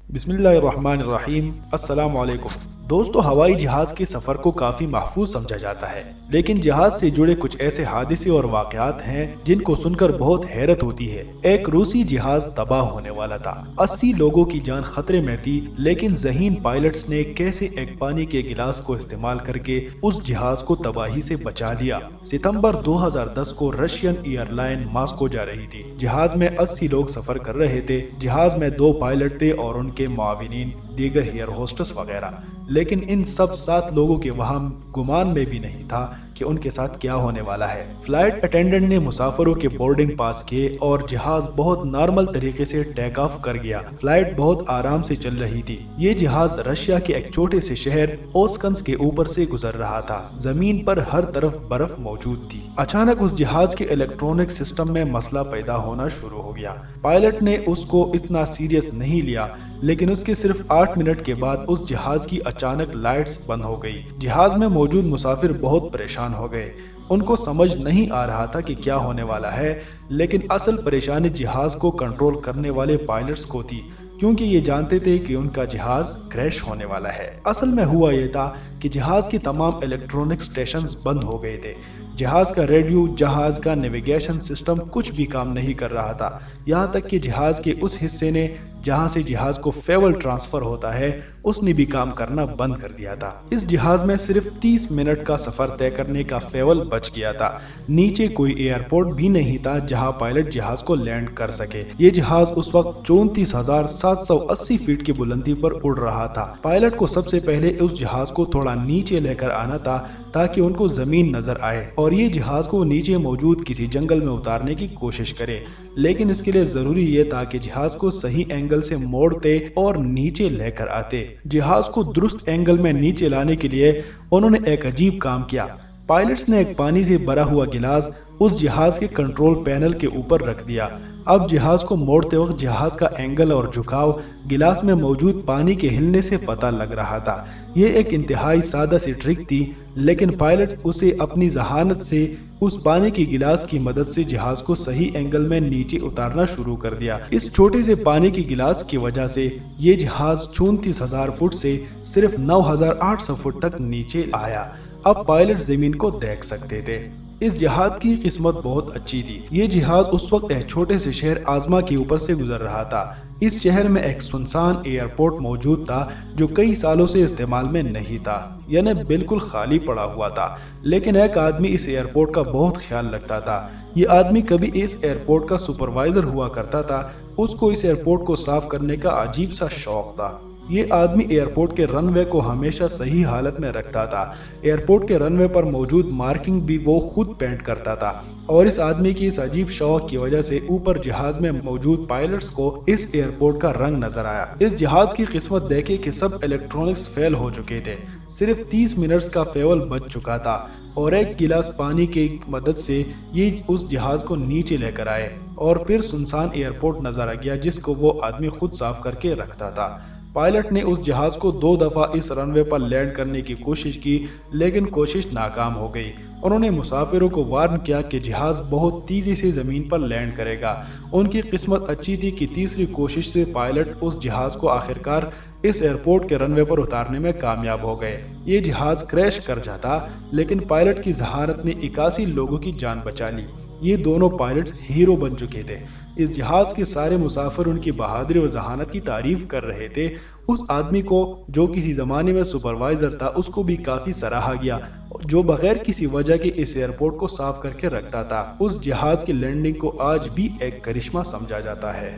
بسم اللہ الرحمن الرحیم۔ السلام علیکم دوستو، ہوائی جہاز کے سفر کو کافی محفوظ سمجھا جاتا ہے، لیکن جہاز سے جڑے کچھ ایسے حادثے اور واقعات ہیں جن کو سن کر بہت حیرت ہوتی ہے۔ ایک روسی جہاز تباہ ہونے والا تھا، 80 لوگوں کی جان خطرے میں تھی، لیکن ذہین پائلٹس نے کیسے ایک پانی کے گلاس کو استعمال کر کے اس جہاز کو تباہی سے بچا لیا۔ ستمبر 2010 کو رشین ایئر لائن ماسکو جا رہی تھی۔ جہاز میں 80 لوگ سفر کر رہے تھے۔ جہاز میں 2 پائلٹ تھے اور ان کے معاونین، دیگر ایئر ہوسٹس وغیرہ، لیکن ان سب 7 لوگوں کے وہاں گمان میں بھی نہیں تھا کہ ان کے ساتھ کیا ہونے والا ہے۔ فلائٹ اٹینڈنٹ نے مسافروں کے بورڈنگ پاس کیے اور جہاز بہت نارمل طریقے سے ٹیک آف کر گیا۔ فلائٹ بہت آرام سے چل رہی تھی۔ یہ جہاز رشیا کے ایک چھوٹے سے شہر اوسکنس کے اوپر سے گزر رہا تھا۔ زمین پر ہر طرف برف موجود تھی۔ اچانک اس جہاز کے الیکٹرونک سسٹم میں مسئلہ پیدا ہونا شروع ہو گیا۔ پائلٹ نے اس کو اتنا سیریس نہیں لیا، لیکن اس کے صرف 8 منٹ کے بعد اس جہاز کی اچانک لائٹس بند ہو گئی۔ جہاز میں موجود مسافر بہت پریشان ہو گئے۔ ان کو سمجھ نہیں آ رہا تھا کہ کیا ہونے والا ہے، لیکن اصل پریشانی جہاز کو کنٹرول کرنے والے پائلٹس کو تھی، کیونکہ یہ جانتے تھے کہ ان کا جہاز کریش ہونے والا ہے۔ اصل میں ہوا یہ تھا کہ جہاز کے تمام الیکٹرونک سٹیشنز بند ہو گئے تھے۔ جہاز کا ریڈیو، جہاز کا نیویگیشن سسٹم کچھ بھی کام نہیں کر رہا تھا، یہاں تک کہ جہاز کے اس حصے نے جہاں سے جہاز کو فیول ٹرانسفر ہوتا ہے اس نے بھی کام کرنا بند کر دیا تھا۔ اس جہاز میں صرف 30 منٹ کا سفر طے کرنے کا فیول بچ گیا تھا۔ نیچے کوئی ایئرپورٹ بھی نہیں تھا جہاں پائلٹ جہاز کو لینڈ کر سکے۔ یہ جہاز اس وقت 34,780 فیٹ کی بلندی پر اڑ رہا تھا۔ پائلٹ کو سب سے پہلے اس جہاز کو تھوڑا نیچے لے کر آنا تھا تاکہ ان کو زمین نظر آئے اور یہ جہاز کو نیچے موجود کسی جنگل میں اتارنے کی کوشش کرے، لیکن اس کے لیے ضروری یہ تھا کہ جہاز کو صحیح اینگل سے موڑتے اور نیچے لے کر آتے۔ جہاز کو درست اینگل میں نیچے لانے کے لیے انہوں نے ایک عجیب کام کیا۔ پائلٹس نے ایک پانی سے بھرا ہوا گلاس اس جہاز کے کنٹرول پینل کے اوپر رکھ دیا۔ اب جہاز کو موڑتے وقت جہاز کا اینگل اور جھکاؤ گلاس میں موجود پانی کے ہلنے سے پتہ لگ رہا تھا۔ یہ ایک انتہائی سادہ سی ٹرک تھی، لیکن پائلٹ اسے اپنی ذہانت سے اس پانی کی گلاس کی مدد سے جہاز کو صحیح اینگل میں نیچے اتارنا شروع کر دیا۔ اس چھوٹے سے پانی کی گلاس کی وجہ سے یہ جہاز 34,000 فٹ سے صرف 9,800 فٹ تک نیچے آیا۔ اب پائلٹ زمین کو دیکھ سکتے تھے۔ اس جہاز کی قسمت بہت اچھی تھی۔ یہ جہاز اس وقت ایک چھوٹے سے شہر آزما کے اوپر سے گزر رہا تھا۔ اس شہر میں ایک سنسان ایئرپورٹ موجود تھا جو کئی سالوں سے استعمال میں نہیں تھا، یعنی بالکل خالی پڑا ہوا تھا، لیکن ایک آدمی اس ایئرپورٹ کا بہت خیال رکھتا تھا۔ یہ آدمی کبھی اس ایئرپورٹ کا سپروائزر ہوا کرتا تھا۔ اس کو اس ایئرپورٹ کو صاف کرنے کا عجیب سا شوق تھا۔ یہ آدمی ایئرپورٹ کے رن وے کو ہمیشہ صحیح حالت میں رکھتا تھا۔ ایئرپورٹ کے رن وے پر موجود مارکنگ بھی وہ خود پینٹ کرتا تھا، اور اس آدمی کی اس عجیب شوق کی وجہ سے اوپر جہاز میں موجود پائلٹس کو اس ایئرپورٹ کا رنگ نظر آیا۔ اس جہاز کی قسمت دیکھے کہ سب الیکٹرونکس فیل ہو چکے تھے، صرف 30 منٹس کا فیول بچ چکا تھا، اور ایک گلاس پانی کی مدد سے یہ اس جہاز کو نیچے لے کر آئے، اور پھر سنسان ایئرپورٹ نظر آ گیا جس کو وہ آدمی خود صاف کر کے رکھتا تھا۔ پائلٹ نے اس جہاز کو 2 دفعہ اس رن وے پر لینڈ کرنے کی کوشش کی، لیکن کوشش ناکام ہو گئی۔ انہوں نے مسافروں کو وارن کیا کہ جہاز بہت تیزی سے زمین پر لینڈ کرے گا۔ ان کی قسمت اچھی تھی کہ تیسری کوشش سے پائلٹ اس جہاز کو آخرکار اس ایئرپورٹ کے رن وے پر اتارنے میں کامیاب ہو گئے۔ یہ جہاز کریش کر جاتا، لیکن پائلٹ کی ذہانت نے 81 لوگوں کی جان بچا لی۔ یہ دونوں پائلٹس ہیرو بن چکے تھے۔ اس جہاز کے سارے مسافر ان کی بہادری اور ذہانت کی تعریف کر رہے تھے۔ اس آدمی کو جو کسی زمانے میں سپروائزر تھا، اس کو بھی کافی سراہا گیا، جو بغیر کسی وجہ کے اس ایئرپورٹ کو صاف کر کے رکھتا تھا۔ اس جہاز کی لینڈنگ کو آج بھی ایک کرشمہ سمجھا جاتا ہے۔